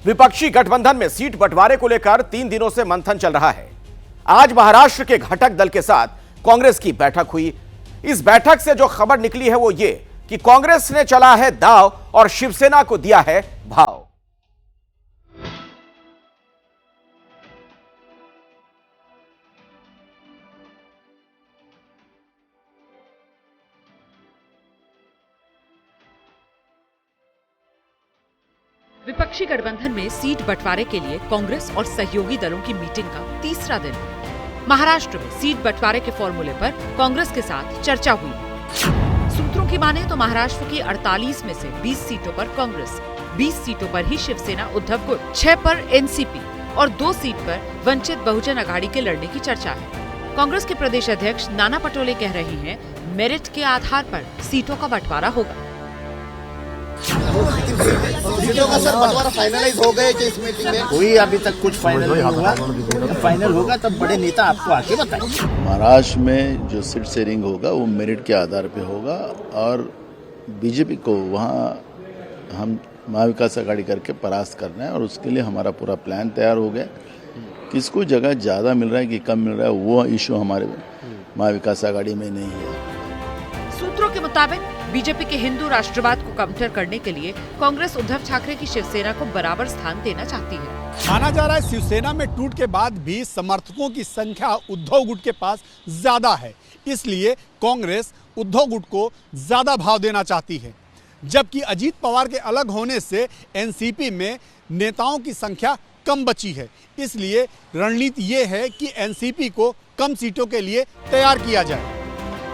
विपक्षी गठबंधन में सीट बंटवारे को लेकर 3 दिनों से मंथन चल रहा है। आज महाराष्ट्र के घटक दल के साथ कांग्रेस की बैठक हुई। इस बैठक से जो खबर निकली है वो ये कि कांग्रेस ने चला है दांव और शिवसेना को दिया है भाव। विपक्षी गठबंधन में सीट बंटवारे के लिए कांग्रेस और सहयोगी दलों की मीटिंग का तीसरा दिन। महाराष्ट्र में सीट बंटवारे के फॉर्मूले पर कांग्रेस के साथ चर्चा हुई। सूत्रों की माने तो महाराष्ट्र की 48 में से 20 सीटों पर कांग्रेस, 20 सीटों पर ही शिवसेना उद्धव गुट, 6 पर एनसीपी और 2 सीट पर वंचित बहुजन अघाड़ी के लड़ने की चर्चा है। कांग्रेस के प्रदेश अध्यक्ष नाना पटोले कह रहे हैं, मेरिट के आधार पर सीटों का बंटवारा होगा। सीटों का सर बंटवारा फाइनलाइज हो गए इस मीटिंग में? कोई अभी तक कुछ फाइनल नहीं हुआ। जब फाइनल होगा तब बड़े नेता आपको आके बताएंगे। महाराष्ट्र में जो सीट शेयरिंग होगा वो मेरिट के आधार पे होगा और बीजेपी को वहाँ हम महाविकास आघाड़ी करके परास्त करना है और उसके लिए हमारा पूरा प्लान तैयार हो गया। किसको जगह ज़्यादा मिल रहा है कि कम मिल रहा है वो इशू हमारे महाविकास आघाड़ी में नहीं है। सूत्रों के मुताबिक बीजेपी के हिंदू राष्ट्रवाद को काउंटर करने के लिए कांग्रेस उद्धव ठाकरे की शिवसेना को बराबर स्थान देना चाहती है। माना जा रहा है शिवसेना में टूट के बाद भी समर्थकों की संख्या उद्धव गुट के पास ज्यादा है, इसलिए कांग्रेस उद्धव गुट को ज्यादा भाव देना चाहती है। जबकि अजीत पवार के अलग होने से एनसीपी में नेताओं की संख्या कम बची है, इसलिए रणनीति ये है कि एनसीपी को कम सीटों के लिए तैयार किया जाए।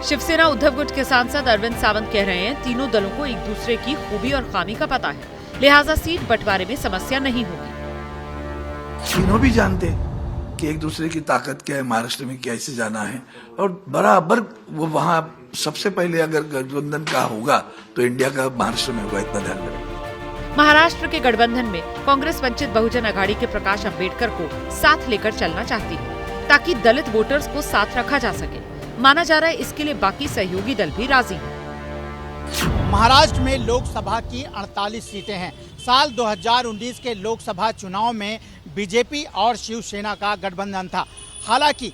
शिवसेना उद्धव गुट के सांसद अरविंद सावंत कह रहे हैं, तीनों दलों को एक दूसरे की खूबी और खामी का पता है, लिहाजा सीट बंटवारे में समस्या नहीं होगी। तीनों भी जानते हैं कि एक दूसरे की ताकत क्या है, महाराष्ट्र में कैसे जाना है और बराबर वो वहाँ सबसे पहले अगर गठबंधन का होगा तो इंडिया का महाराष्ट्र में होगा, इतना ध्यान रखें। महाराष्ट्र के गठबंधन में कांग्रेस वंचित बहुजन अघाड़ी के प्रकाश अम्बेडकर को साथ लेकर चलना चाहती है ताकि दलित वोटर्स को साथ रखा जा सके। माना जा रहा है इसके लिए बाकी सहयोगी दल भी राजी हैं। महाराष्ट्र में लोकसभा की 48 सीटें हैं। साल 2019 के लोकसभा चुनाव में बीजेपी और शिवसेना का गठबंधन था। हालांकि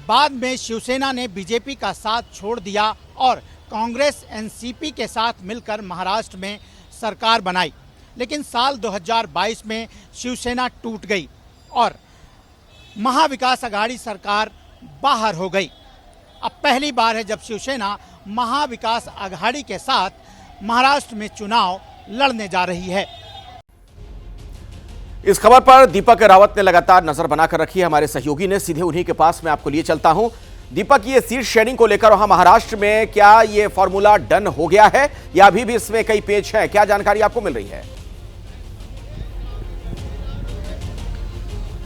बाद में शिवसेना ने बीजेपी का साथ छोड़ दिया और कांग्रेस एनसीपी के साथ मिलकर महाराष्ट्र में सरकार बनाई। लेकिन साल 2022 में शिवसेना टूट गई और महाविकास अघाड़ी सरकार बाहर हो गई। अब पहली बार है जब शिवसेना महाविकास अघाड़ी के साथ महाराष्ट्र में चुनाव लड़ने जा रही है। इस खबर पर दीपक रावत ने लगातार नजर बनाकर रखी है, हमारे सहयोगी ने, सीधे उन्हीं के पास मैं आपको लिए चलता हूं। दीपक, ये सीट शेयरिंग को लेकर वहां महाराष्ट्र में क्या ये फॉर्मूला डन हो गया है या अभी भी इसमें कई पेच हैं? क्या जानकारी आपको मिल रही है?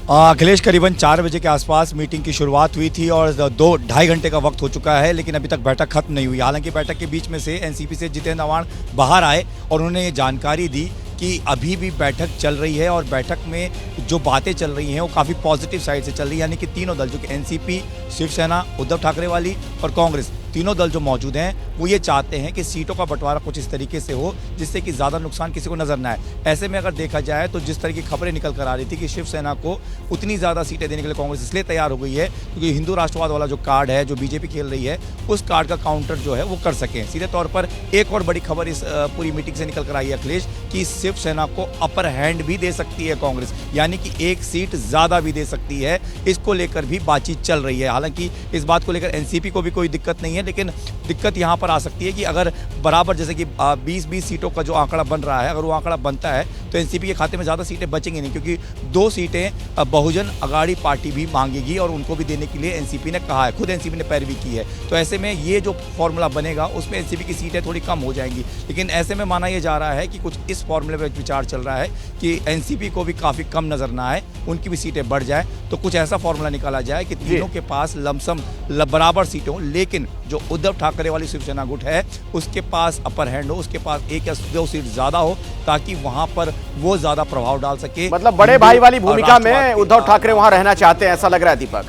अखिलेश, करीबन 4 बजे के आसपास मीटिंग की शुरुआत हुई थी और 2-2.5 घंटे का वक्त हो चुका है, लेकिन अभी तक बैठक खत्म नहीं हुई। हालांकि बैठक के बीच में से एनसीपी से जितेंद्र आव्हाड बाहर आए और उन्होंने ये जानकारी दी कि अभी भी बैठक चल रही है और बैठक में जो बातें चल रही हैं वो काफ़ी पॉजिटिव साइड से चल रही है। यानी कि तीनों दल, जो कि एनसीपी, शिवसेना, उद्धव ठाकरे वाली और कांग्रेस, तीनों दल जो मौजूद हैं वो ये चाहते हैं कि सीटों का बंटवारा कुछ इस तरीके से हो जिससे कि ज़्यादा नुकसान किसी को नजर ना आए। ऐसे में अगर देखा जाए तो जिस तरह की खबरें निकल कर आ रही थी कि शिवसेना को उतनी ज़्यादा सीटें देने के लिए कांग्रेस इसलिए तैयार हो गई है क्योंकि हिंदू राष्ट्रवाद वाला जो कार्ड है जो बीजेपी खेल रही है उस कार्ड का काउंटर जो है वो कर सकें। सीधे तौर पर एक और बड़ी खबर इस पूरी मीटिंग से निकल कर आई है अखिलेश, कि शिवसेना को अपर हैंड भी दे सकती है कांग्रेस, यानी कि एक सीट ज़्यादा भी दे सकती है। इसको लेकर भी बातचीत चल रही है। हालांकि इस बात को लेकर एनसीपी को भी कोई दिक्कत नहीं है, लेकिन दिक्कत यहाँ पर आ सकती है कि अगर बराबर जैसे कि 20-20 सीटों का जो आंकड़ा बन रहा है, अगर वो आंकड़ा बनता है तो एनसीपी के खाते में ज़्यादा सीटें बचेंगी नहीं, क्योंकि 2 सीटें बहुजन अघाड़ी पार्टी भी मांगेगी और उनको भी देने के लिए एनसीपी ने कहा है, खुद एनसीपी ने पैरवी की है। तो ऐसे में ये जो फॉर्मूला बनेगा उसमें एनसीपी की सीटें थोड़ी कम हो जाएंगी। लेकिन ऐसे में माना यह जा रहा है कि कुछ इस फॉर्मूले पर विचार चल रहा है कि एनसीपी को भी काफ़ी कम नजर ना आए, उनकी भी सीटें बढ़ जाए, तो कुछ ऐसा फॉर्मूला निकाला जाए कि तीनों के पास लमसम बराबर सीटें हों, लेकिन जो उद्धव ठाकरे वाली शिवसेना गुट है उसके पास अपर हैंड हो, उसके पास 1 या 2 सीट ज्यादा हो ताकि वहां पर वो ज्यादा प्रभाव डाल सके। मतलब बड़े भाई वाली भूमिका में उद्धव ठाकरे वहां रहना चाहते हैं, ऐसा लग रहा है दीपक।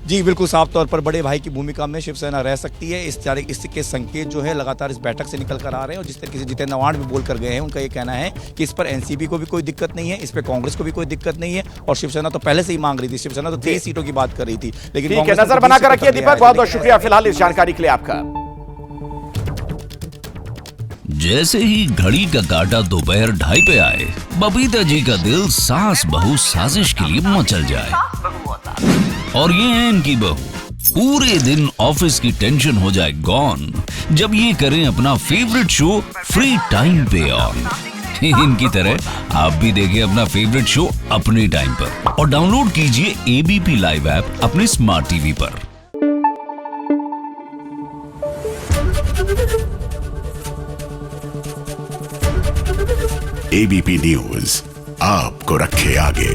जी बिल्कुल साफ तौर पर बड़े भाई की भूमिका में शिवसेना रह सकती है। इसके संकेत जो है लगातार इस बैठक से निकल कर आ रहे हैं और जिस तरीके से जितेंद्र आव्हाड भी बोल कर गए हैं, उनका ये कहना है कि इस पर एनसीपी को भी कोई दिक्कत नहीं है, इस पर कांग्रेस को भी कोई दिक्कत नहीं है और शिवसेना तो पहले से ही मांग रही थी, शिवसेना तो 23 सीटों की बात कर रही थी, लेकिन ठीक है, नजर बनाकर रखिए दीपक, बहुत बहुत शुक्रिया फिलहाल इस जानकारी के लिए आपका। जैसे ही घड़ी का काटा दोपहर 2:30 पे आए, बबीता जी का दिल सास बहू साजिश के लिए मचल जाए। और ये है इनकी बहू, पूरे दिन ऑफिस की टेंशन हो जाए गॉन जब ये करें अपना फेवरेट शो फ्री टाइम पे ऑन। इनकी तरह आप भी देखिए अपना फेवरेट शो अपने टाइम पर और डाउनलोड कीजिए एबीपी लाइव ऐप अपने स्मार्ट टीवी पर। एबीपी न्यूज आपको रखे आगे।